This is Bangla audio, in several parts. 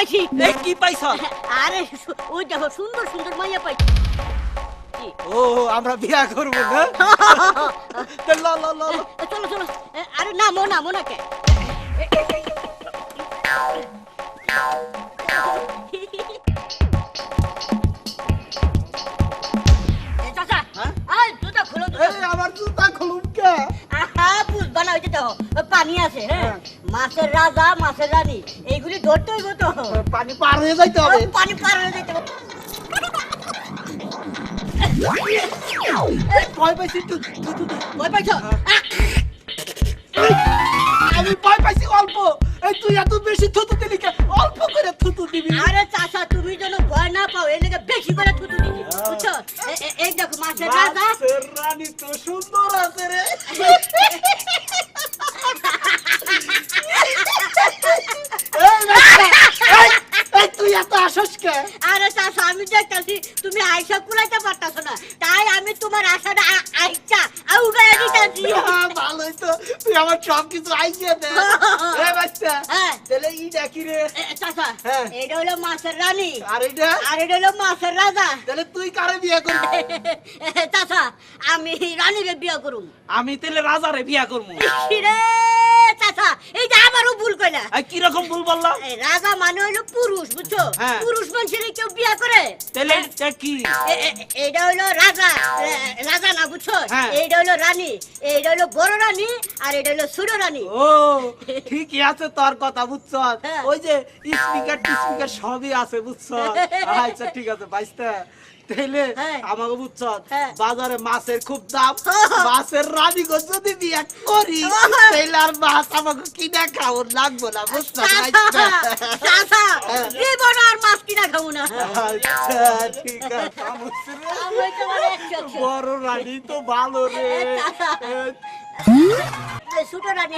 পাইছি। এই কি পাইছ? আরে ওই দেখো সুন্দর সুন্দর মাইয়া পাইছি। ও আমরা বিয়া করব না? ল ল ল ল। চলো চলো। আরে নামো নামো না কে? চাচা, আয় জুতা খোলো তো। এই আমার জুতা খুলুম কে? আহা বুঝবা না, ওই যে দেখো পানি আছে, হ্যাঁ, মাছের রাজা মাছের রানী এইগুলি ধরতে হইব তো। পানি পার হয়ে যাইতে হবে। পানি পার হয়ে যাইতে হবে। ভয় পাইছি তুই। ভয় পাইছো? আমি ভয় পাইছি অল্প। এই তুই এত বেশি থুতু দিলি কে? অল্প করে থুতু দিবি। আরে চাচা তুমি যেন ভয় না পাও এই লেগে বেশি করে থুতু দিছি, বুঝছো? এই দেখো মাছের রাজা মাছের রানী তো সুন্দর আছে রে। এই তুই এত আসস কে? আরে চাচা আমি দেখতাছি তুমি আয়সা কুলাইতে পারতাছো না, তাই আমি তোমার আশাটা আইসা উগাইয়া দিতাছি। ভালোই তো, তুই আমার সব কিছু আইসিয়ে দে। এ বাচ্চা, হ্যাঁ তাহলে ই ডাকি রে। চাচা, হ্যাঁ। এটা হলো মাছের রানী আর এইটা? আর এটা হলো মাছের রাজা। তাহলে তুই কারে বিয়ে করবি? চাচা আমি রানীরে বিয়া করুম। আমি তাহলে রাজারে বিয়া করবো। রে চাচা এই যে আমারও ভুল কইলা। কি রকম ভুল বললাম? রাজা মানে হইলো পুরুষ, বুঝছো? হ্যাঁ। পুরুষ মানুষের কেউ বিয়া করে? তাহলে এটা কি? এইটা হইলো রাজা, রাজা না, বুঝছো? হ্যাঁ। এইটা হইলো রানী, এইটা হইলো বড় রানী আর এটা হইলো ছোট রানী। ও ঠিকই আছে তোর কথা, বুঝছ? হ্যাঁ। ওই যে স্পিকার সবই আছে, বুঝছ? আচ্ছা ঠিক আছে বাইস্তা। তাইলে হ্যাঁ। আমাকে বুঝছ হ্যাঁ। বাজারে মাছের খুব দাম। মাছের রানী গো যদি বিয়ে করি তাইলে আর মাছ আমাকে কিনা খাওয়ার লাগবো না, বুঝছ? চাচা জীবন আর মাছ কিনা খাবো না। আচ্ছা ঠিক আছে। আমি তোমার একশো। বড় রানী তো ভালো রে। ছোট রানী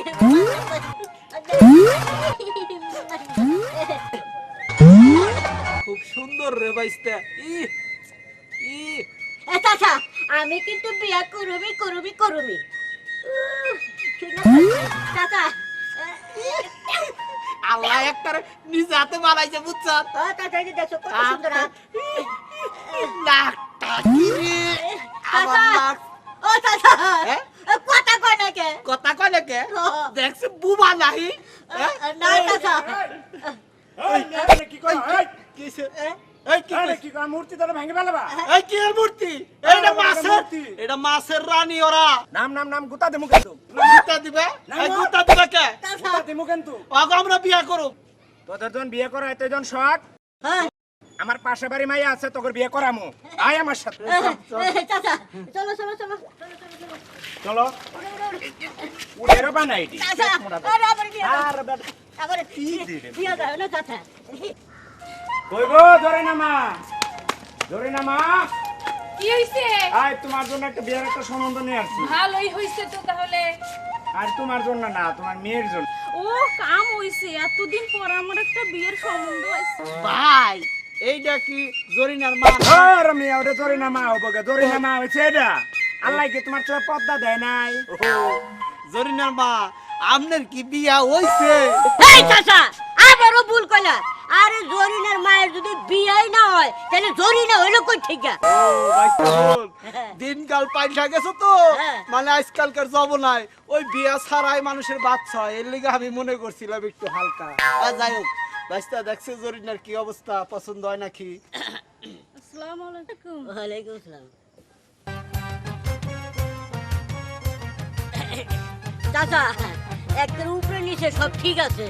খুব সুন্দর রে বাইস্তা। চাচা আমি কিন্তু বিয়া করুমি। ঠিক আছে চাচা। আল্লাহ একটারে নিজে হাতে বানাইছে, বুঝছ? চাচা এই যে দেখছো কত সুন্দর হাত। নাকটা কি রে? আমার চাচা, নাক। ও চাচা হ্যাঁ? কথা কয় না কে? কথা কয় নাকি? দেখছে বুবা নাহি? না চাচা কি কই? কিসে? এই কি কইছে? কি কই? মূর্তি তোরা ভেঙে ফেলবা? এই কি এর মূর্তি? এইটা মাছের, এটা মাছের রানী ওরা। নাম গুতা দেমু কিন্তু। গুতা দিবে? এই গুতা দিবে কে? চাচা গুতা দেমু কিন্তু। ওগো আমরা বিয়া করব। তোদের জন বিয়ে করা এত জন শখ। হ্যাঁ আমার পাশে বাড়ি মাইয়া আছে তোর বিয়ে করামু। আয় আমার সাথে। চাচা চলো চলো চলো চলো। উড়েরো বানাই দি। চাচা আরে আবার বিয়া দাও। আর বেটা আবার বিয়া দাও না চাচা। কই গো ধরে নামা। ধরে নামা। কি হইছে? আয় তোমার জন্য একটা বিয়ের একটা সম্বন্ধ নিয়ে আসছি। ভালোই হইছে তো তাহলে। আর তোমার জন্য না, তোমার মেয়ের জন্য। ও কাম হইছে, এতদিন পর আমার একটা বিয়ের সম্বন্ধ আছে। ভাই এইটা কি জরিনার মা? আর মেয়ে ওটা ধরে নামা হবো গে। ধরে নামা হয়েছে এটা। আল্লাহ কি তোমার চোখে পর্দা দেয় নাই? জরিনার মা আপনার কি বিয়া হইছে? এই চাচা আবারও ভুল কইলা। আরে জরিনার মায়ের যদি বিয়াই না হয় তাহলে জরিনা হইলো কই থেকে? ও বাইস্তা বল, দিনকাল পাল্টা গেছে তো, হ্যাঁ। মানে আজকালকার জমানায় ওই বিয়া ছাড়াই মানুষের বাচ্চা হয়, এর লিগে আমি মনে করছিলাম একটু হালকা। আর যাই হোক বাইস্তা, দেখছে জরিনার কি অবস্থা, পছন্দ হয় নাকি? আসসালামু আলাইকুম। ওয়ালাইকুম আসসালাম। চাচা একদম উপরে নিচে সব ঠিক আছে।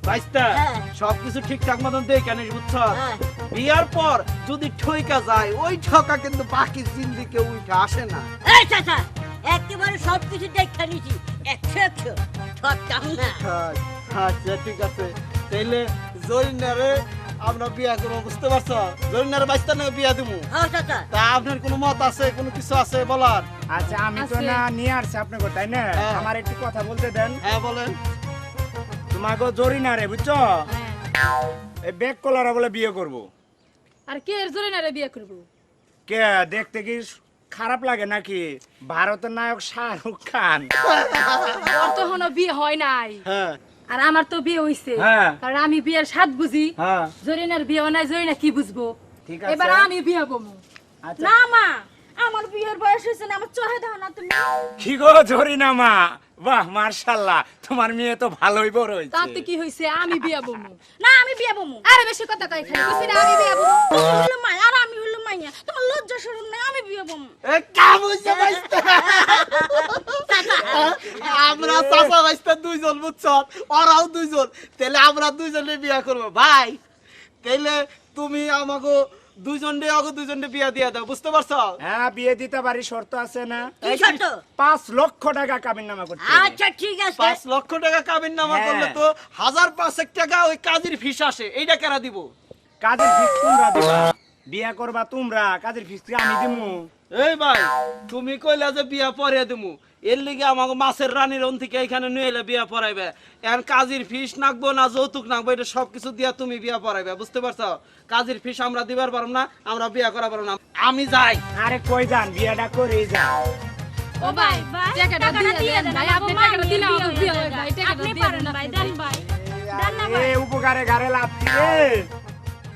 বাইস্তা হ্যাঁ। সবকিছু ঠিকঠাক মতন দেখে নিস, বুঝছ? হ্যাঁ। বিয়ার পর যদি ঠইকা যায় ওই ঠকা কিন্তু বাকি জিন্দিকে উঠে আসে না। এই চাচা একেবারে সবকিছু দেখে নিছি, 100 ঠকতাম না। আচ্ছা ঠিক আছে, তাইলে জরিনারে আমরা বিয়া করবো, বুঝতে পারছো? জরিনারে বাইস্তা না বিয়া দিমু। হ্যাঁ চাচা তা আপনার কোনো মত আছে, কোনো কিছু আছে বলার? আচ্ছা আমি তো আছে। না নিয়ে আসছি আপনাকে, তাই না? হ্যাঁ। আমার একটু কথা বলতে দেন। হ্যাঁ বলেন। তোমাকে জরি না রে, বুঝছো? এই ব্যাগ কলারা বলে বিয়ে করব। আর কে এর জন্য না বিয়ে করব? কে দেখতে কি খারাপ লাগে নাকি? ভারতের নায়ক শাহরুখ খান। ওর তো এখনো বিয়ে হয় নাই। হ্যাঁ আর আমার তো বিয়ে হইছে হ্যাঁ। কারণ আমি বিয়ের স্বাদ বুঝি হ্যাঁ জরিনার বিয়ে নাই জরিনা কি বুঝবো ঠিক আছে। এবার আমি বিয়ে বমু আচ্ছা না মা আমার বিয়ের বয়স হয়েছে না আমার চহে দাও না তুমি কি গো জরিনা মা, বাহ মার্শাল্লাহ, তোমার মেয়ে তো ভালোই বড় হয়েছে। তাতে কি হইছে আমি বিয়ে বমু না আমি বিয়ে বমু আরে বেশি কথা কই খালি কইছি না আমি বিয়ে বমু তুমি হলো মায়া আর আমি হলো মাইয়া তোমার লজ্জা শরম নাই আমি বিয়ে বমু এ কাম হইছে বাইস্তা আমরা চাচা বাইস্তা দুইজন বুঝছ, ওরাও দুইজন, তাহলে আমরা দুইজনে বিয়া করব ভাই। তাহলে তুমি আমাকে দুইজনে বিয়া দিয়া দাও, বুঝতে পারছো? হ্যাঁ বিয়ে দিতে পারি, শর্ত আছে না? কি শর্ত? 5 লক্ষ টাকা কাবিন নামা করতে হবে। আচ্ছা ঠিক আছে 5 লক্ষ টাকা কাবিন নামা হ্যাঁ। করলে তো 1005 টাকা ওই কাজের ফিস আসে, এইটা কেরা দিব? কাজের ফিস তোমরা দিবা, বিয়া করবা তোমরা, কাজের ফিস কি আমি দিমু? এই ভাই তুমি কইলা যে বিয়া পরে দিমু, এর লিগে আমাকে মাছের রানীর অন থেকে এখানে নিয়ে এলে বিয়া পড়াইবে। এখন কাজের ফিস নাকবো না যৌতুক নাকবো, এটা সবকিছু দিয়া তুমি বিয়া পড়াইবে, বুঝতে পারছো? কাজের ফিস আমরা দিবার পারব না, আমরা বিয়া করা পারব না। আমি যাই। আরে কই যান, বিয়াটা করেই যান। ও ভাই ভাই টাকাটা দিয়ে দেন ভাই আপনি টাকাটা দিলে আমার বিয়ে হবে ভাই টাকাটা আপনি দিয়ে পারেন দেন ভাই দেন ভাই দেন না ভাই এ উপকারে ঘরে লাভ কি রে?